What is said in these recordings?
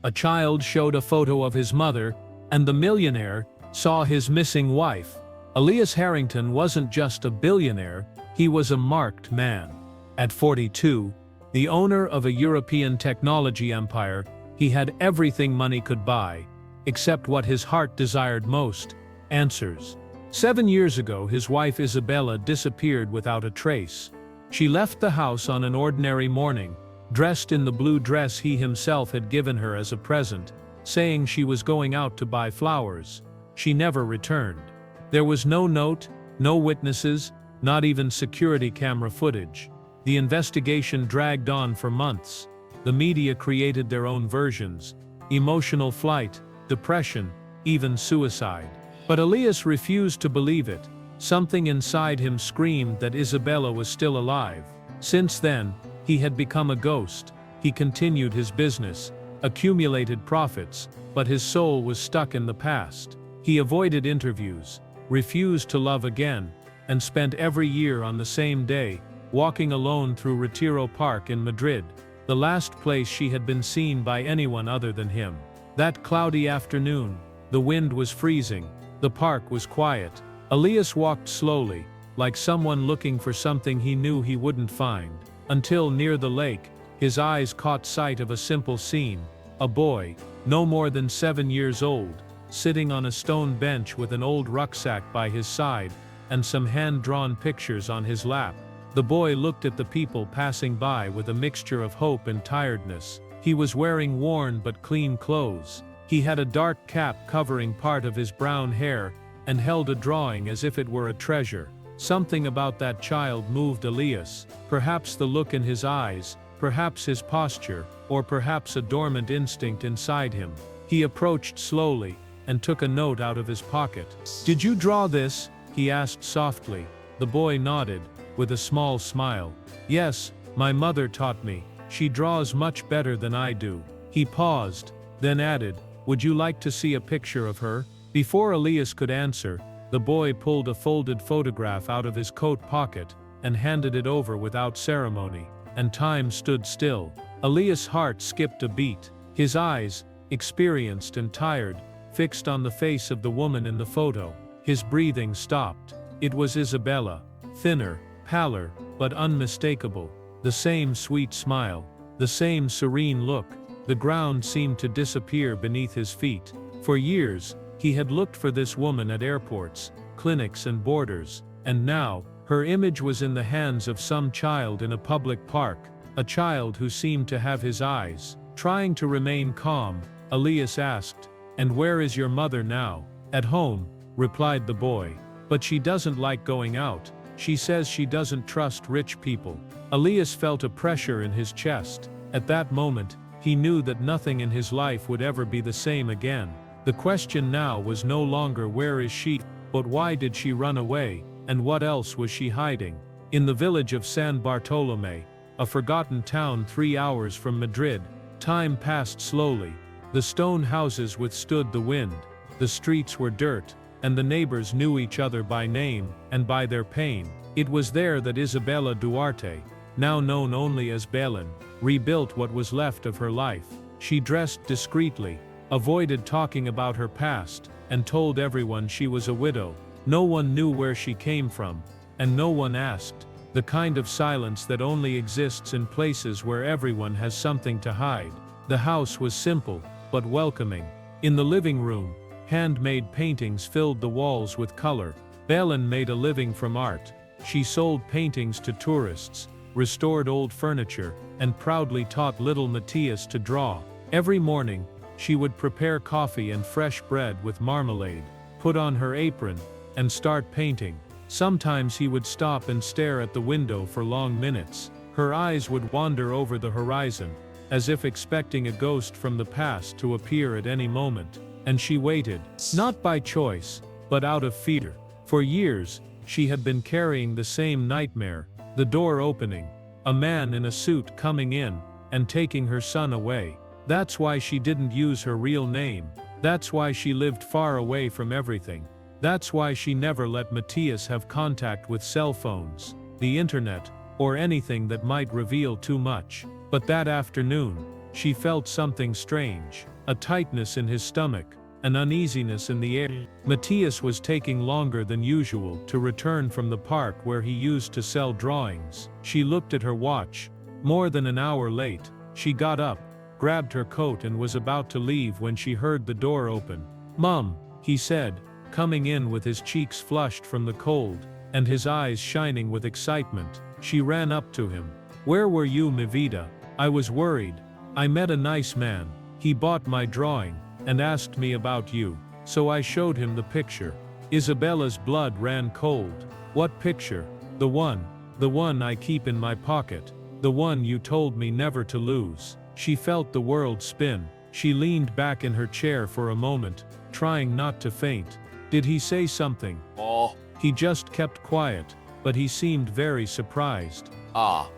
A child showed a photo of his mother, and the millionaire saw his missing wife. Elias Harrington wasn't just a billionaire, he was a marked man. At 42, the owner of a European technology empire, he had everything money could buy, except what his heart desired most: answers. 7 years ago, his wife Isabella disappeared without a trace. She left the house on an ordinary morning, dressed in the blue dress he himself had given her as a present, saying she was going out to buy flowers. She never returned. There was no note, no witnesses, not even security camera footage. The investigation dragged on for months. The media created their own versions: emotional flight, depression, even suicide. But Elias refused to believe it. Something inside him screamed that Isabella was still alive. Since then, he had become a ghost. He continued his business, accumulated profits, but his soul was stuck in the past. He avoided interviews, refused to love again, and spent every year on the same day, walking alone through Retiro Park in Madrid, the last place she had been seen by anyone other than him. That cloudy afternoon, the wind was freezing, the park was quiet. Elias walked slowly, like someone looking for something he knew he wouldn't find, until near the lake, his eyes caught sight of a simple scene: a boy, no more than 7 years old, sitting on a stone bench with an old rucksack by his side, and some hand-drawn pictures on his lap. The boy looked at the people passing by with a mixture of hope and tiredness. He was wearing worn but clean clothes. He had a dark cap covering part of his brown hair, and held a drawing as if it were a treasure. Something about that child moved Elias, perhaps the look in his eyes, perhaps his posture, or perhaps a dormant instinct inside him. He approached slowly, and took a note out of his pocket. "Did you draw this?" he asked softly. The boy nodded, with a small smile. "Yes, my mother taught me. She draws much better than I do." He paused, then added, "Would you like to see a picture of her?" Before Elias could answer, the boy pulled a folded photograph out of his coat pocket, and handed it over without ceremony, and time stood still. Elias' heart skipped a beat. His eyes, experienced and tired, fixed on the face of the woman in the photo. His breathing stopped. It was Isabella, thinner, paler, but unmistakable. The same sweet smile, the same serene look. The ground seemed to disappear beneath his feet. For years, he had looked for this woman at airports, clinics and borders, and now, her image was in the hands of some child in a public park, a child who seemed to have his eyes. Trying to remain calm, Elias asked, "And where is your mother now?" "At home," replied the boy. "But she doesn't like going out. She says she doesn't trust rich people." Elias felt a pressure in his chest. At that moment, he knew that nothing in his life would ever be the same again. The question now was no longer where is she, but why did she run away, and what else was she hiding? In the village of San Bartolomé, a forgotten town 3 hours from Madrid, time passed slowly. The stone houses withstood the wind, the streets were dirt, and the neighbors knew each other by name, and by their pain. It was there that Isabella Duarte, now known only as Belén, rebuilt what was left of her life. She dressed discreetly, avoided talking about her past, and told everyone she was a widow. No one knew where she came from, and no one asked. The kind of silence that only exists in places where everyone has something to hide. The house was simple, but welcoming. In the living room, handmade paintings filled the walls with color. Belén made a living from art. She sold paintings to tourists, restored old furniture, and proudly taught little Matthias to draw. Every morning, she would prepare coffee and fresh bread with marmalade, put on her apron, and start painting. Sometimes he would stop and stare at the window for long minutes. Her eyes would wander over the horizon, as if expecting a ghost from the past to appear at any moment. And she waited, not by choice, but out of fear. For years, she had been carrying the same nightmare, the door opening, a man in a suit coming in, and taking her son away. That's why she didn't use her real name. That's why she lived far away from everything. That's why she never let Matthias have contact with cell phones, the internet, or anything that might reveal too much. But that afternoon, she felt something strange, a tightness in his stomach, an uneasiness in the air. Matthias was taking longer than usual to return from the park where he used to sell drawings. She looked at her watch. More than an hour late. She got up, grabbed her coat and was about to leave when she heard the door open. "Mum," he said, coming in with his cheeks flushed from the cold, and his eyes shining with excitement. She ran up to him. "Where were you, mi vida? I was worried. I met a nice man. He bought my drawing, and asked me about you. So I showed him the picture." Isabella's blood ran cold. "What picture?" The one I keep in my pocket. The one you told me never to lose." She felt the world spin. She leaned back in her chair for a moment, trying not to faint. Did he say something? Oh. He just kept quiet, but he seemed very surprised. Ah.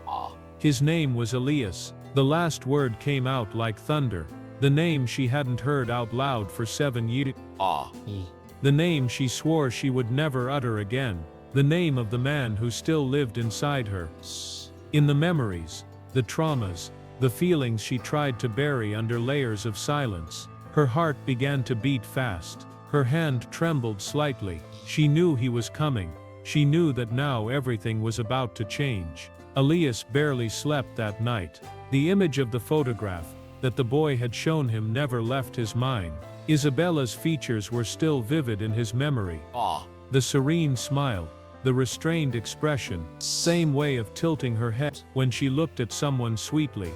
His name was Elias. The last word came out like thunder. The name she hadn't heard out loud for 7 years. The name she swore she would never utter again. The name of the man who still lived inside her. In the memories, the traumas, the feelings she tried to bury under layers of silence, her heart began to beat fast. Her hand trembled slightly. She knew he was coming. She knew that now everything was about to change. Elias barely slept that night. The image of the photograph that the boy had shown him never left his mind. Isabella's features were still vivid in his memory. The serene smile, the restrained expression, same way of tilting her head when she looked at someone sweetly.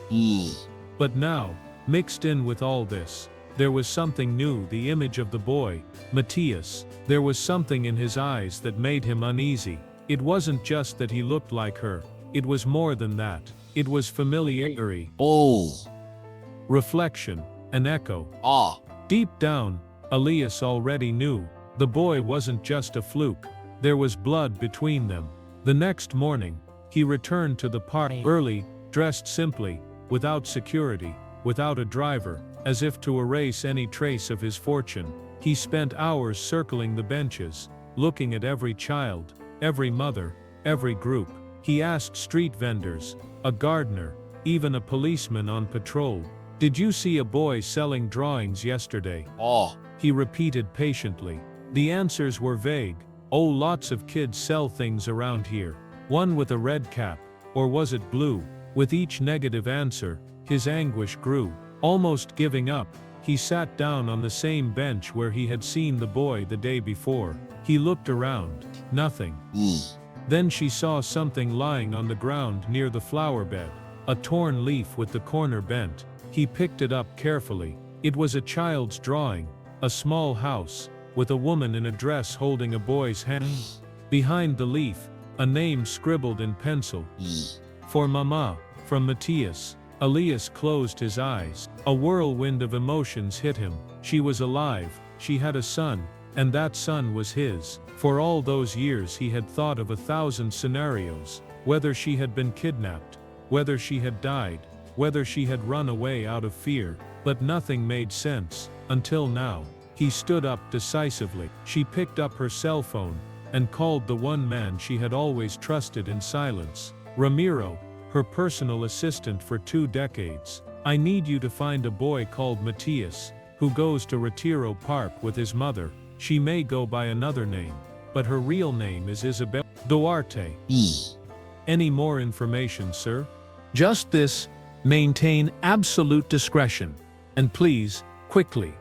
But now, mixed in with all this, there was something new. The image of the boy, Matthias. There was something in his eyes that made him uneasy. It wasn't just that he looked like her. It was more than that. It was familiarity. Reflection, an echo. Deep down, Elias already knew. The boy wasn't just a fluke. There was blood between them. The next morning, he returned to the park early, dressed simply, without security, without a driver, as if to erase any trace of his fortune. He spent hours circling the benches, looking at every child, every mother, every group. He asked street vendors, a gardener, even a policeman on patrol. "Did you see a boy selling drawings yesterday?" He repeated patiently. The answers were vague. "Oh, lots of kids sell things around here. One with a red cap, or was it blue?" With each negative answer, his anguish grew. Almost giving up, he sat down on the same bench where he had seen the boy the day before. He looked around. Nothing. Then she saw something lying on the ground near the flower bed. A torn leaf with the corner bent. He picked it up carefully. It was a child's drawing. A small house, with a woman in a dress holding a boy's hand. Behind the leaf, a name scribbled in pencil. "For Mama, from Matthias." Elias closed his eyes. A whirlwind of emotions hit him. She was alive. She had a son, and that son was his. For all those years he had thought of 1,000 scenarios. Whether she had been kidnapped, whether she had died, whether she had run away out of fear, but nothing made sense, until now. He stood up decisively. She picked up her cell phone, and called the one man she had always trusted in silence. Ramiro, her personal assistant for 2 decades. "I need you to find a boy called Matthias, who goes to Retiro Park with his mother. She may go by another name, but her real name is Isabel Duarte." "Any more information, sir?" "Just this. Maintain absolute discretion. And please, quickly."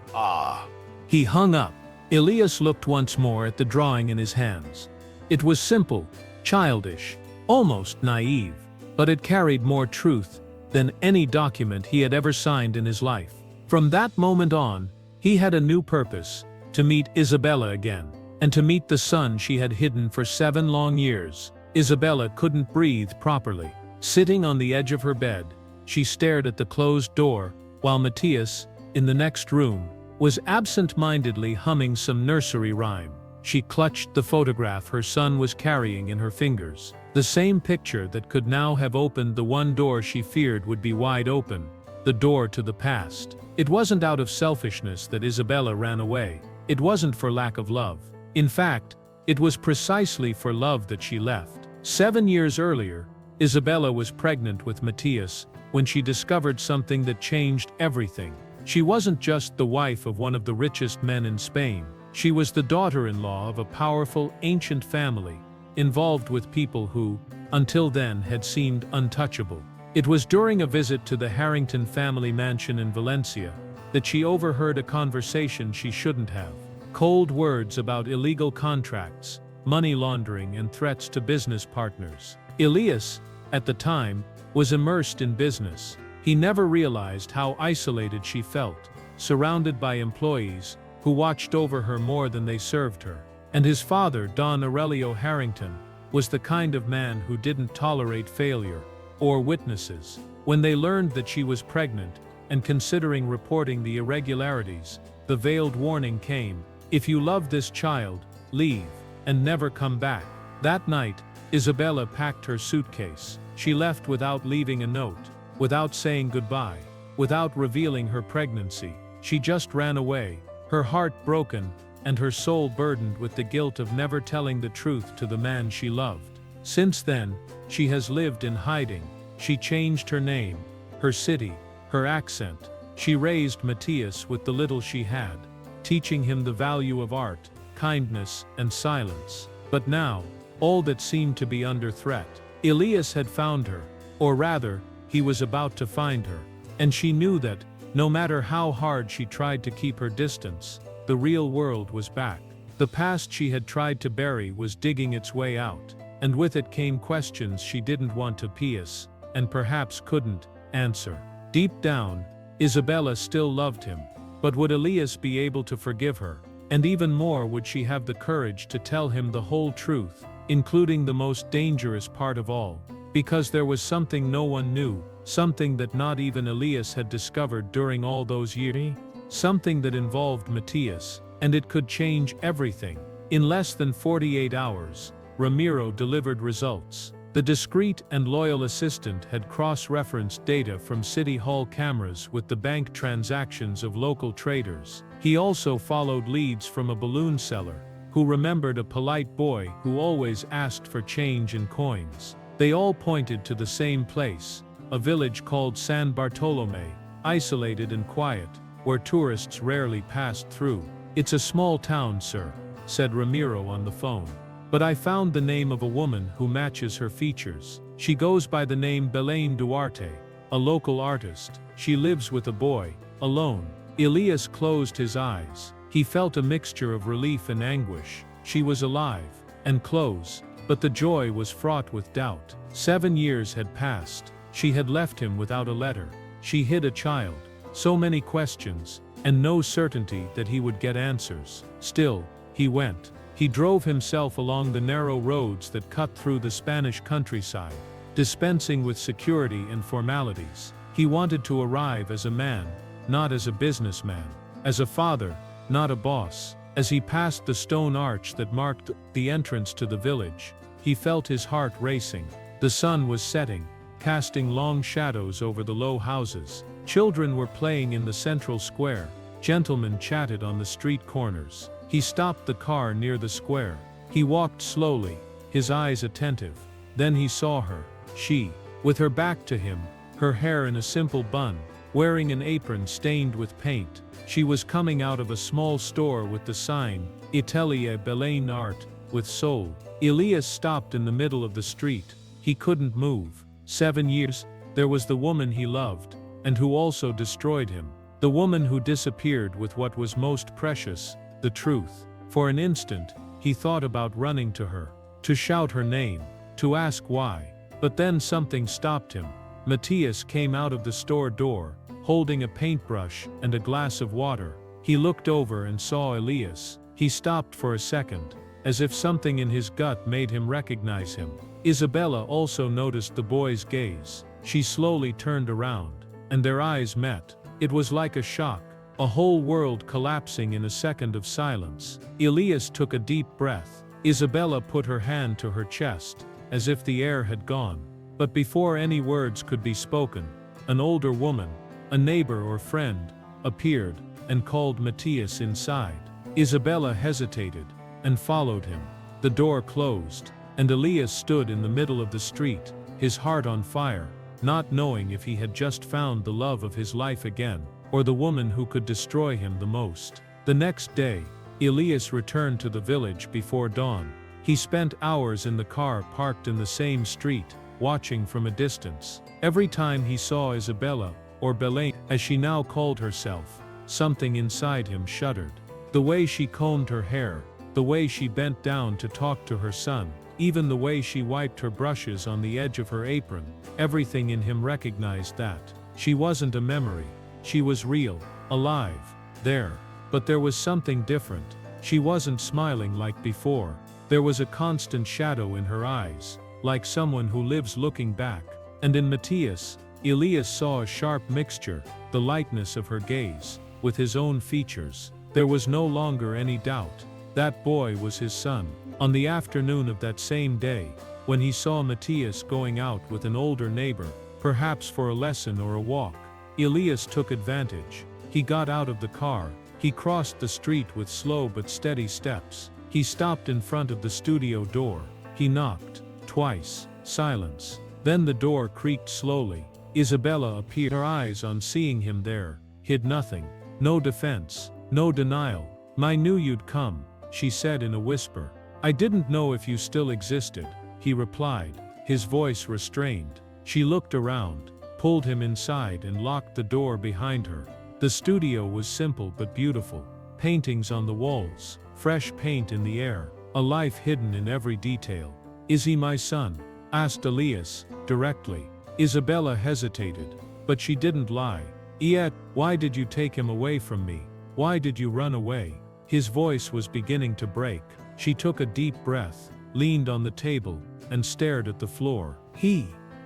He hung up. Elias looked once more at the drawing in his hands. It was simple, childish, almost naive, but it carried more truth than any document he had ever signed in his life. From that moment on, he had a new purpose: to meet Isabella again, and to meet the son she had hidden for 7 long years. Isabella couldn't breathe properly. Sitting on the edge of her bed, she stared at the closed door, while Matthias, in the next room, was absent-mindedly humming some nursery rhyme. She clutched the photograph her son was carrying in her fingers. The same picture that could now have opened the one door she feared would be wide open, the door to the past. It wasn't out of selfishness that Isabella ran away. It wasn't for lack of love. In fact, it was precisely for love that she left. 7 years earlier, Isabella was pregnant with Matthias when she discovered something that changed everything. She wasn't just the wife of one of the richest men in Spain. She was the daughter-in-law of a powerful, ancient family, involved with people who, until then, had seemed untouchable. It was during a visit to the Harrington family mansion in Valencia that she overheard a conversation she shouldn't have. Cold words about illegal contracts, money laundering, and threats to business partners. Elias, at the time, was immersed in business. He never realized how isolated she felt, surrounded by employees who watched over her more than they served her. And his father, Don Aurelio Harrington, was the kind of man who didn't tolerate failure or witnesses. When they learned that she was pregnant and considering reporting the irregularities, the veiled warning came: if you love this child, leave and never come back. That night, Isabella packed her suitcase. She left without leaving a note, without saying goodbye, without revealing her pregnancy. She just ran away, her heart broken and her soul burdened with the guilt of never telling the truth to the man she loved. Since then, she has lived in hiding. She changed her name, her city, her accent. She raised Matthias with the little she had, teaching him the value of art, kindness, and silence. But now, all that seemed to be under threat. Elias had found her, or rather, he was about to find her. And she knew that, no matter how hard she tried to keep her distance, the real world was back. The past she had tried to bury was digging its way out, and with it came questions she didn't want to pierce, and perhaps couldn't, answer. Deep down, Isabella still loved him, but would Elias be able to forgive her? And even more, would she have the courage to tell him the whole truth, including the most dangerous part of all? Because there was something no one knew, something that not even Elias had discovered during all those years. Something that involved Matthias, and it could change everything. In less than 48 hours, Ramiro delivered results. The discreet and loyal assistant had cross-referenced data from City Hall cameras with the bank transactions of local traders. He also followed leads from a balloon seller, who remembered a polite boy who always asked for change and coins. They all pointed to the same place, a village called San Bartolome, isolated and quiet, where tourists rarely passed through. "It's a small town, sir," said Ramiro on the phone. "But I found the name of a woman who matches her features. She goes by the name Belén Duarte, a local artist. She lives with a boy, alone." Elias closed his eyes. He felt a mixture of relief and anguish. She was alive, and close, but the joy was fraught with doubt. 7 years had passed. She had left him without a letter. She hid a child. So many questions, and no certainty that he would get answers. Still, he went. He drove himself along the narrow roads that cut through the Spanish countryside, dispensing with security and formalities. He wanted to arrive as a man, not as a businessman, as a father, not a boss. As he passed the stone arch that marked the entrance to the village, he felt his heart racing. The sun was setting, casting long shadows over the low houses. Children were playing in the central square. Gentlemen chatted on the street corners. He stopped the car near the square. He walked slowly, his eyes attentive. Then he saw her. She, with her back to him, her hair in a simple bun, wearing an apron stained with paint. She was coming out of a small store with the sign, Atelier Belén Art, with soul. Elias stopped in the middle of the street. He couldn't move. 7 years, there was the woman he loved, and who also destroyed him. The woman who disappeared with what was most precious, the truth. For an instant, he thought about running to her, to shout her name, to ask why. But then something stopped him. Matthias came out of the store door, holding a paintbrush and a glass of water. He looked over and saw Elias. He stopped for a second, as if something in his gut made him recognize him. Isabella also noticed the boy's gaze. She slowly turned around, and their eyes met. It was like a shock, a whole world collapsing in a second of silence. Elias took a deep breath. Isabella put her hand to her chest, as if the air had gone. But before any words could be spoken, an older woman, a neighbor or friend, appeared and called Matthias inside. Isabella hesitated and followed him. The door closed, and Elias stood in the middle of the street, his heart on fire. not knowing if he had just found the love of his life again, or the woman who could destroy him the most. The next day, Elias returned to the village before dawn. He spent hours in the car parked in the same street, watching from a distance. Every time he saw Isabella, or Belaine, as she now called herself, something inside him shuddered. The way she combed her hair, the way she bent down to talk to her son, even the way she wiped her brushes on the edge of her apron, everything in him recognized that she wasn't a memory. She was real, alive, there. But there was something different. She wasn't smiling like before. There was a constant shadow in her eyes, like someone who lives looking back. And in Matthias, Elias saw a sharp mixture, the lightness of her gaze, with his own features. There was no longer any doubt. That boy was his son. On the afternoon of that same day, when he saw Matthias going out with an older neighbor, perhaps for a lesson or a walk, Elias took advantage. He got out of the car. He crossed the street with slow but steady steps. He stopped in front of the studio door. He knocked. Twice. Silence. Then the door creaked slowly. Isabella appeared. Her eyes, on seeing him there, hid nothing. No defense. No denial. "I knew you'd come," she said in a whisper. "I didn't know if you still existed," he replied, his voice restrained. She looked around, pulled him inside and locked the door behind her. The studio was simple but beautiful. Paintings on the walls, fresh paint in the air, a life hidden in every detail. "Is he my son?" asked Elias, directly. Isabella hesitated, but she didn't lie. "Yet, why did you take him away from me? Why did you run away?" His voice was beginning to break. She took a deep breath, leaned on the table, and stared at the floor.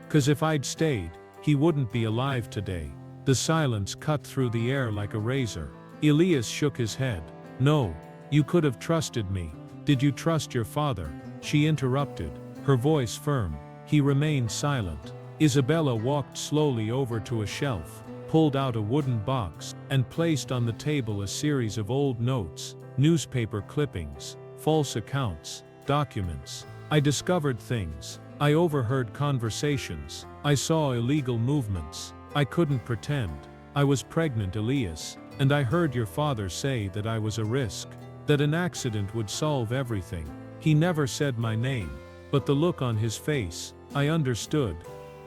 "'Cause if I'd stayed, he wouldn't be alive today." The silence cut through the air like a razor. Elias shook his head. "No, you could have trusted me. Did you trust your father?" She interrupted, her voice firm. He remained silent. Isabella walked slowly over to a shelf, pulled out a wooden box, and placed on the table a series of old notes, newspaper clippings, false accounts, documents. "I discovered things. I overheard conversations. I saw illegal movements. I couldn't pretend. I was pregnant, Elias, and I heard your father say that I was a risk, that an accident would solve everything. He never said my name, but the look on his face, I understood."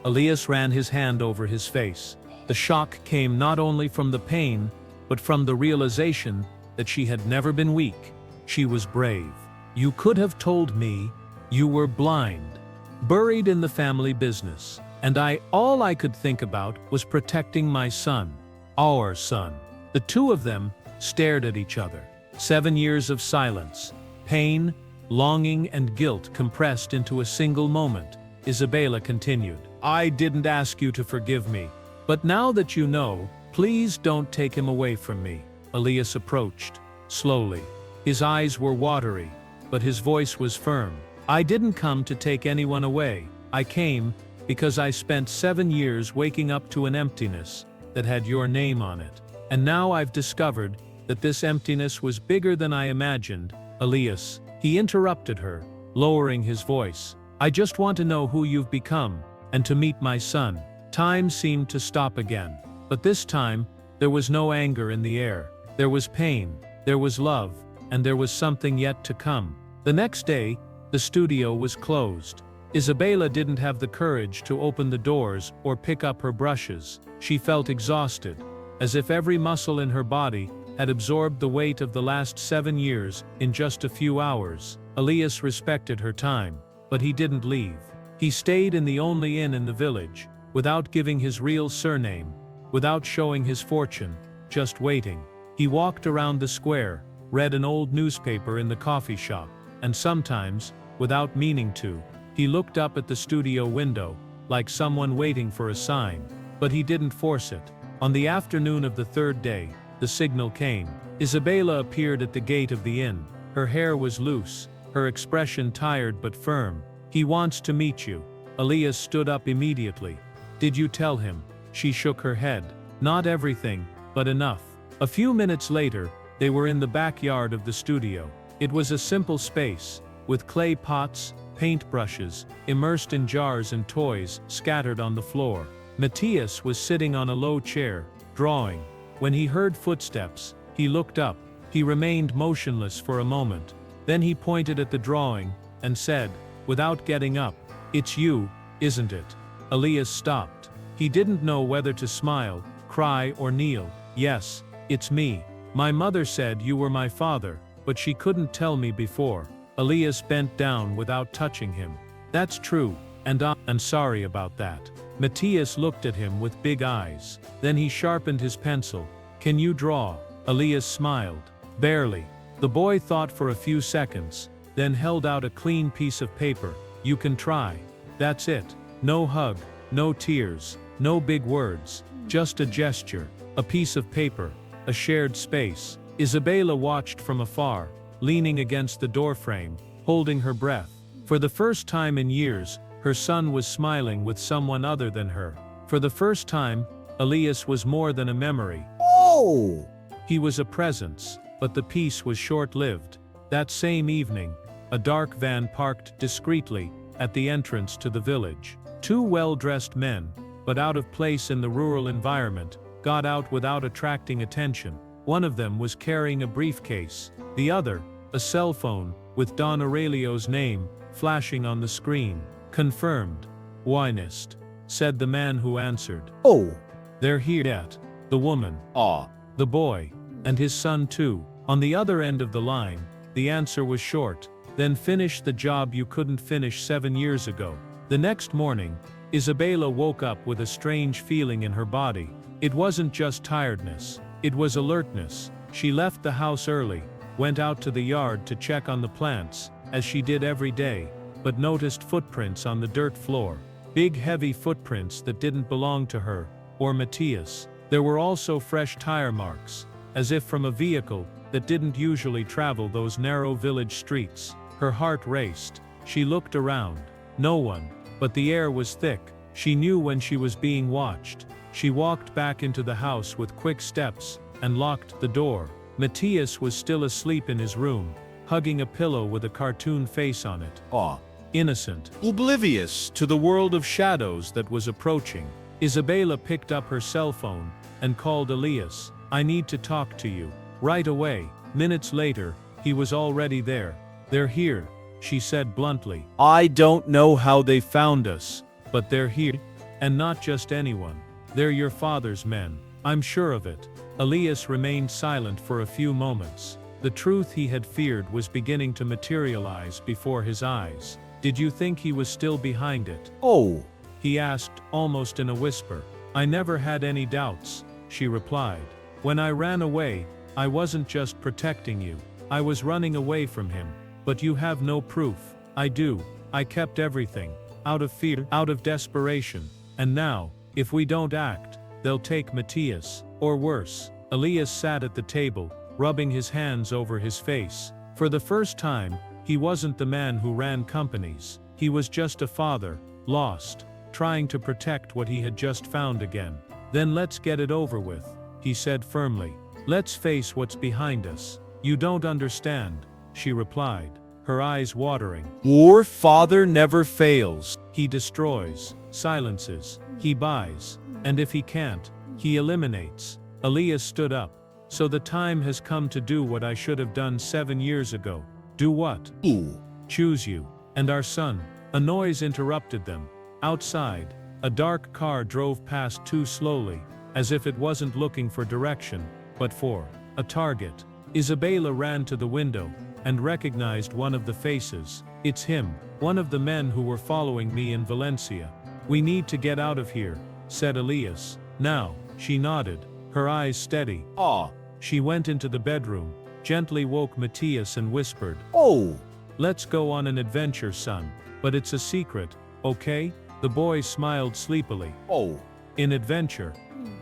Elias ran his hand over his face. The shock came not only from the pain, but from the realization that she had never been weak. She was brave. "You could have told me. You were blind. Buried in the family business. And all I could think about was protecting my son. Our son." The two of them stared at each other. 7 years of silence. Pain, longing, and guilt compressed into a single moment. Isabella continued. "I didn't ask you to forgive me. But now that you know, please don't take him away from me." Elias approached, slowly. His eyes were watery, but his voice was firm. "I didn't come to take anyone away. I came because I spent 7 years waking up to an emptiness that had your name on it. And now I've discovered that this emptiness was bigger than I imagined." "Elias," he interrupted her, lowering his voice, "I just want to know who you've become, and to meet my son." Time seemed to stop again. But this time, there was no anger in the air. There was pain, there was love, and there was something yet to come. The next day, the studio was closed. Isabella didn't have the courage to open the doors or pick up her brushes. She felt exhausted, as if every muscle in her body had absorbed the weight of the last 7 years in just a few hours. Elias respected her time, but he didn't leave. He stayed in the only inn in the village, without giving his real surname, without showing his fortune, just waiting. He walked around the square, read an old newspaper in the coffee shop, and sometimes, without meaning to, he looked up at the studio window, like someone waiting for a sign, but he didn't force it. On the afternoon of the third day, the signal came. Isabella appeared at the gate of the inn. Her hair was loose, her expression tired but firm. "He wants to meet you." Elias stood up immediately. "Did you tell him?" She shook her head. "Not everything, but enough." A few minutes later, they were in the backyard of the studio. It was a simple space, with clay pots, paintbrushes, immersed in jars and toys, scattered on the floor. Matthias was sitting on a low chair, drawing. When he heard footsteps, he looked up. He remained motionless for a moment. Then he pointed at the drawing, and said, without getting up, "It's you, isn't it?" Elias stopped. He didn't know whether to smile, cry or kneel. "Yes, it's me. My mother said you were my father, but she couldn't tell me before." Elias bent down without touching him. "That's true, and I'm sorry about that." Matthias looked at him with big eyes. Then he sharpened his pencil. "Can you draw?" Elias smiled. "Barely." The boy thought for a few seconds, then held out a clean piece of paper. "You can try." "That's it. No hug, no tears, no big words, just a gesture, a piece of paper, a shared space." Isabella watched from afar, leaning against the doorframe, holding her breath. For the first time in years, her son was smiling with someone other than her. For the first time, Elias was more than a memory. Oh! He was a presence, but the peace was short-lived. That same evening, a dark van parked discreetly at the entrance to the village. Two well-dressed men, but out of place in the rural environment, got out without attracting attention. One of them was carrying a briefcase, the other, a cell phone, with Don Aurelio's name flashing on the screen. "Confirmed. Wynist," said the man who answered. Oh! "They're here yet." The woman. Ah! The boy. And his son too. On the other end of the line, the answer was short. "Then finish the job you couldn't finish 7 years ago." The next morning, Isabella woke up with a strange feeling in her body. It wasn't just tiredness. It was alertness. She left the house early, went out to the yard to check on the plants, as she did every day, but noticed footprints on the dirt floor. Big heavy footprints that didn't belong to her, or Matthias. There were also fresh tire marks, as if from a vehicle that didn't usually travel those narrow village streets. Her heart raced. She looked around. No one, but the air was thick. She knew when she was being watched. She walked back into the house with quick steps, and locked the door. Matthias was still asleep in his room, hugging a pillow with a cartoon face on it. Ah! Innocent, oblivious to the world of shadows that was approaching. Isabella picked up her cell phone, and called Elias. "I need to talk to you. Right away." Minutes later, he was already there. "They're here," she said bluntly. "I don't know how they found us, but they're here. And not just anyone. They're your father's men. I'm sure of it." Elias remained silent for a few moments. The truth he had feared was beginning to materialize before his eyes. "Did you think he was still behind it?" Oh! he asked, almost in a whisper. "I never had any doubts," she replied. "When I ran away, I wasn't just protecting you. I was running away from him. But you have no proof." "I do. I kept everything. Out of fear, out of desperation. And now, if we don't act, they'll take Matthias, or worse." Elias sat at the table, rubbing his hands over his face. For the first time, he wasn't the man who ran companies. He was just a father, lost, trying to protect what he had just found again. "Then let's get it over with," he said firmly. "Let's face what's behind us." "You don't understand," she replied, her eyes watering. "Your father never fails. He destroys, silences, he buys, and if he can't, he eliminates." Elias stood up. "So the time has come to do what I should have done 7 years ago." "Do what?" Ooh! "Choose you, and our son." A noise interrupted them. Outside, a dark car drove past too slowly, as if it wasn't looking for direction, but for a target. Isabella ran to the window, and recognized one of the faces. "It's him, one of the men who were following me in Valencia." "We need to get out of here," said Elias. "Now." She nodded, her eyes steady. Ah! She went into the bedroom, gently woke Matthias and whispered, Oh! "Let's go on an adventure, son. But it's a secret, okay?" The boy smiled sleepily. Oh! "In adventure."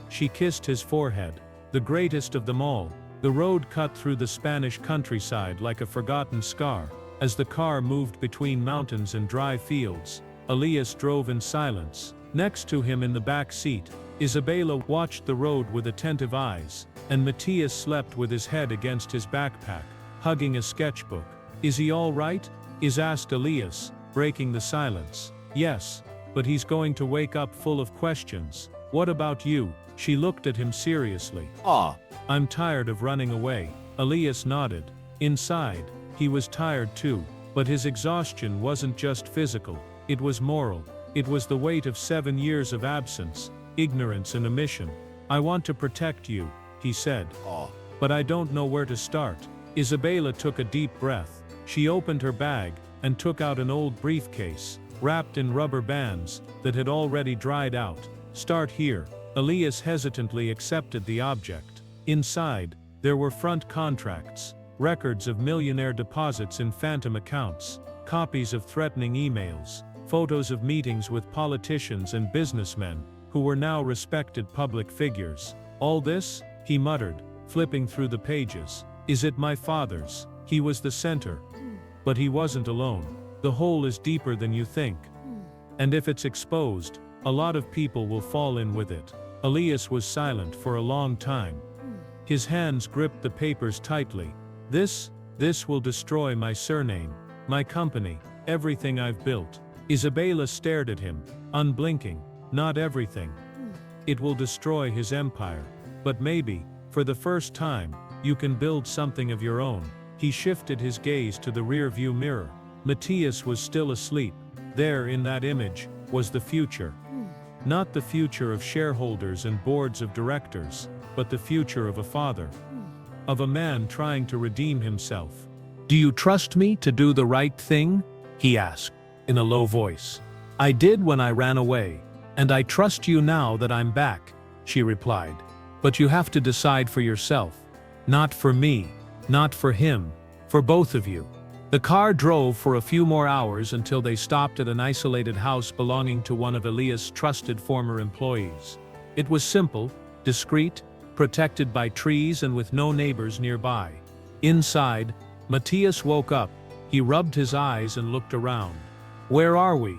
She kissed his forehead. "The greatest of them all." The road cut through the Spanish countryside like a forgotten scar. As the car moved between mountains and dry fields, Elias drove in silence. Next to him in the back seat, Isabella watched the road with attentive eyes, and Matthias slept with his head against his backpack, hugging a sketchbook. "Is he all right?" asked Elias, breaking the silence. "Yes. but he's going to wake up full of questions. What about you? She looked at him seriously. I'm tired of running away. Elias nodded. Inside, he was tired too. But his exhaustion wasn't just physical, it was moral. It was the weight of 7 years of absence, ignorance and omission. I want to protect you, he said. But I don't know where to start. Isabella took a deep breath. She opened her bag and took out an old briefcase, wrapped in rubber bands that had already dried out. Start here. Elias hesitantly accepted the object. Inside, there were front contracts, records of millionaire deposits in phantom accounts, copies of threatening emails, photos of meetings with politicians and businessmen, who were now respected public figures. All this, he muttered, flipping through the pages. Is it my father's? He was the center. But he wasn't alone. The hole is deeper than you think. And if it's exposed, a lot of people will fall in with it. Elias was silent for a long time. His hands gripped the papers tightly. This will destroy my surname, my company, everything I've built. Isabella stared at him, unblinking. Not everything. It will destroy his empire. But maybe, for the first time, you can build something of your own. He shifted his gaze to the rear-view mirror. Matthias was still asleep. There in that image, was the future. Not the future of shareholders and boards of directors, but the future of a father. Of a man trying to redeem himself. Do you trust me to do the right thing? He asked, in a low voice. I did when I ran away, and I trust you now that I'm back, she replied. But you have to decide for yourself. Not for me, not for him, for both of you. The car drove for a few more hours until they stopped at an isolated house belonging to one of Elias' trusted former employees. It was simple, discreet, protected by trees and with no neighbors nearby. Inside, Matthias woke up. He rubbed his eyes and looked around. Where are we?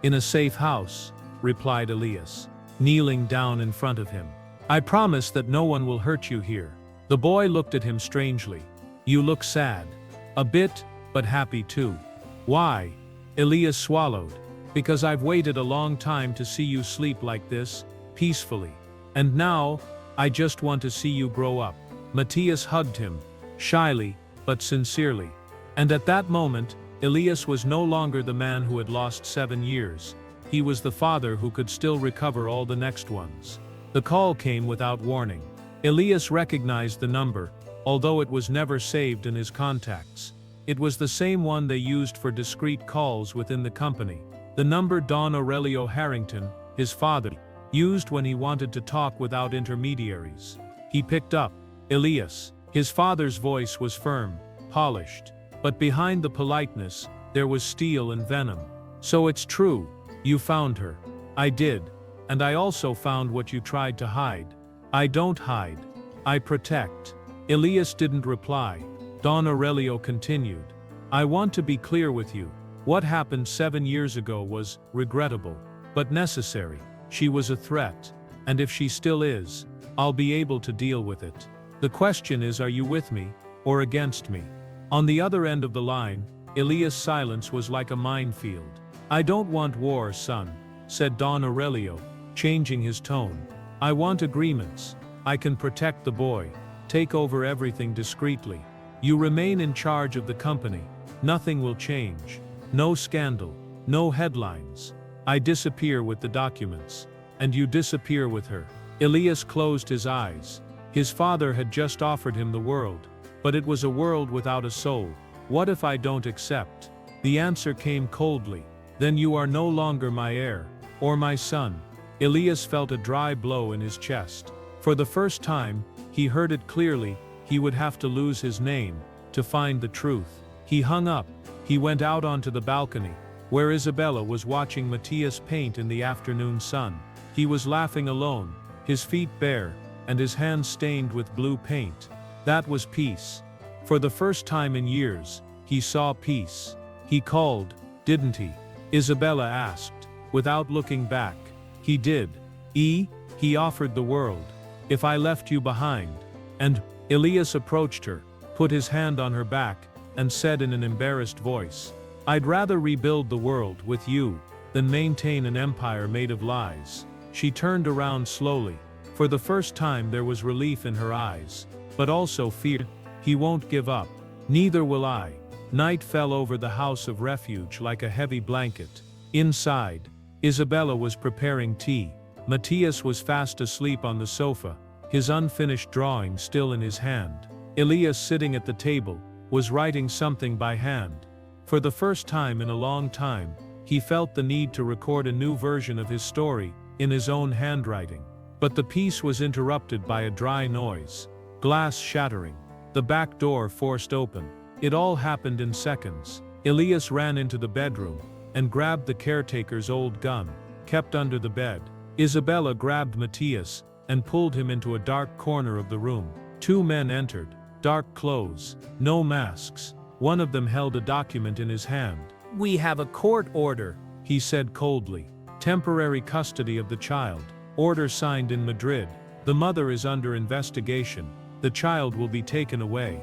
In a safe house, replied Elias, kneeling down in front of him. I promise that no one will hurt you here. The boy looked at him strangely. You look sad. A bit, but happy too. Why? Elias swallowed. Because I've waited a long time to see you sleep like this, peacefully. And now, I just want to see you grow up. Matthias hugged him, shyly, but sincerely. And at that moment, Elias was no longer the man who had lost 7 years. He was the father who could still recover all the next ones. The call came without warning. Elias recognized the number, although it was never saved in his contacts. It was the same one they used for discreet calls within the company. The number Don Aurelio Harrington, his father, used when he wanted to talk without intermediaries. He picked up. Elias. His father's voice was firm, polished. But behind the politeness, there was steel and venom. So it's true. You found her. I did. And I also found what you tried to hide. I don't hide. I protect. Elias didn't reply. Don Aurelio continued. I want to be clear with you. What happened 7 years ago was regrettable, but necessary. She was a threat. And if she still is, I'll be able to deal with it. The question is, are you with me, or against me? On the other end of the line, Elias' silence was like a minefield. I don't want war, son, said Don Aurelio, changing his tone. I want agreements. I can protect the boy, take over everything discreetly. You remain in charge of the company. Nothing will change. No scandal. No headlines. I disappear with the documents. And you disappear with her. Elias closed his eyes. His father had just offered him the world. But it was a world without a soul. What if I don't accept? The answer came coldly. Then you are no longer my heir, or my son. Elias felt a dry blow in his chest. For the first time, he heard it clearly, he would have to lose his name, to find the truth. He hung up. He went out onto the balcony, where Isabella was watching Matthias paint in the afternoon sun. He was laughing alone, his feet bare, and his hands stained with blue paint. That was peace. For the first time in years, he saw peace. He called, didn't he? Isabella asked, without looking back. He did. He offered the world. If I left you behind. And Elias approached her, put his hand on her back, and said in an embarrassed voice, I'd rather rebuild the world with you than maintain an empire made of lies. She turned around slowly. For the first time there was relief in her eyes, but also fear. He won't give up. Neither will I. Night fell over the house of refuge like a heavy blanket. Inside, Isabella was preparing tea. Matthias was fast asleep on the sofa, his unfinished drawing still in his hand. Elias, sitting at the table, was writing something by hand. For the first time in a long time, he felt the need to record a new version of his story, in his own handwriting. But the piece was interrupted by a dry noise. Glass shattering. The back door forced open. It all happened in seconds. Elias ran into the bedroom, and grabbed the caretaker's old gun, kept under the bed. Isabella grabbed Matthias, and pulled him into a dark corner of the room. Two men entered. Dark clothes, no masks. One of them held a document in his hand. "We have a court order," he said coldly. "Temporary custody of the child. Order signed in Madrid. The mother is under investigation. The child will be taken away."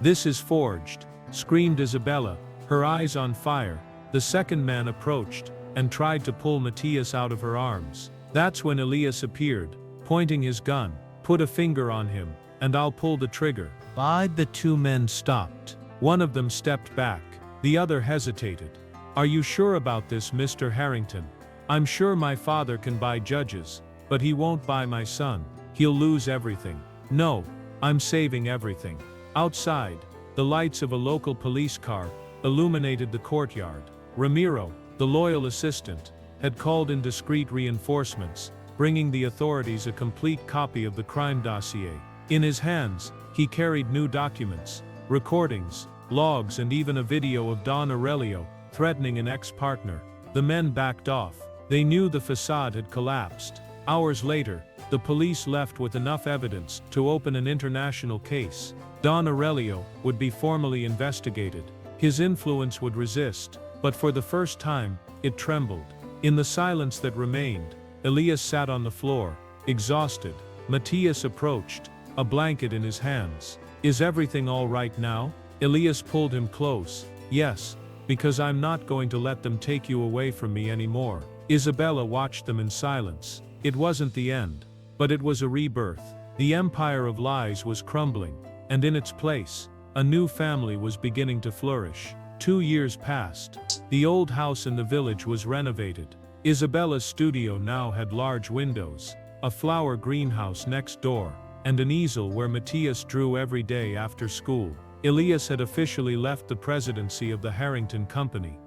"This is forged," screamed Isabella, her eyes on fire. The second man approached, and tried to pull Matthias out of her arms. That's when Elias appeared, pointing his gun. "Put a finger on him, and I'll pull the trigger." The two men stopped. One of them stepped back. The other hesitated. "Are you sure about this, Mr. Harrington? I'm sure my father can buy judges, but he won't buy my son. He'll lose everything." "No, I'm saving everything." Outside, the lights of a local police car illuminated the courtyard. Ramiro, the loyal assistant, had called in discreet reinforcements, bringing the authorities a complete copy of the crime dossier. In his hands, he carried new documents, recordings, logs, and even a video of Don Aurelio threatening an ex-partner. The men backed off. They knew the facade had collapsed. Hours later, the police left with enough evidence to open an international case. Don Aurelio would be formally investigated. His influence would resist, but for the first time, it trembled. In the silence that remained, Elias sat on the floor, exhausted. Matthias approached, a blanket in his hands. "Is everything all right now?" Elias pulled him close. "Yes, because I'm not going to let them take you away from me anymore." Isabella watched them in silence. It wasn't the end, but it was a rebirth. The empire of lies was crumbling, and in its place, a new family was beginning to flourish. 2 years passed. The old house in the village was renovated. Isabella's studio now had large windows, a flower greenhouse next door, and an easel where Matthias drew every day after school. Elias had officially left the presidency of the Harrington Company.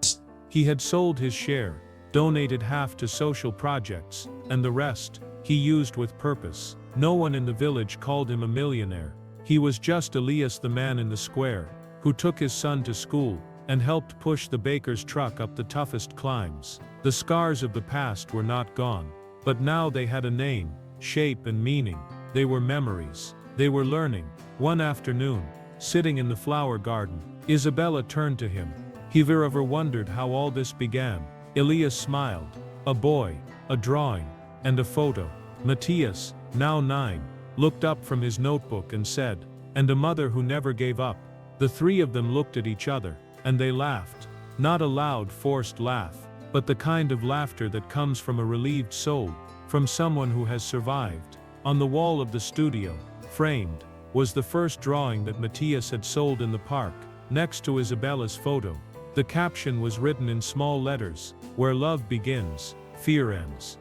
He had sold his share, donated half to social projects, and the rest, he used with purpose. No one in the village called him a millionaire. He was just Elias, the man in the square, who took his son to school, and helped push the baker's truck up the toughest climbs. The scars of the past were not gone, but now they had a name, shape, and meaning. They were memories. They were learning. One afternoon, sitting in the flower garden, Isabella turned to him. Have you ever wondered how all this began? Elias smiled. A boy, a drawing, and a photo. Matthias, now 9, looked up from his notebook and said, "And a mother who never gave up." The three of them looked at each other, and they laughed. Not a loud, forced laugh, but the kind of laughter that comes from a relieved soul, from someone who has survived. On the wall of the studio, framed, was the first drawing that Matthias had sold in the park, next to Isabella's photo. The caption was written in small letters, "Where love begins, fear ends."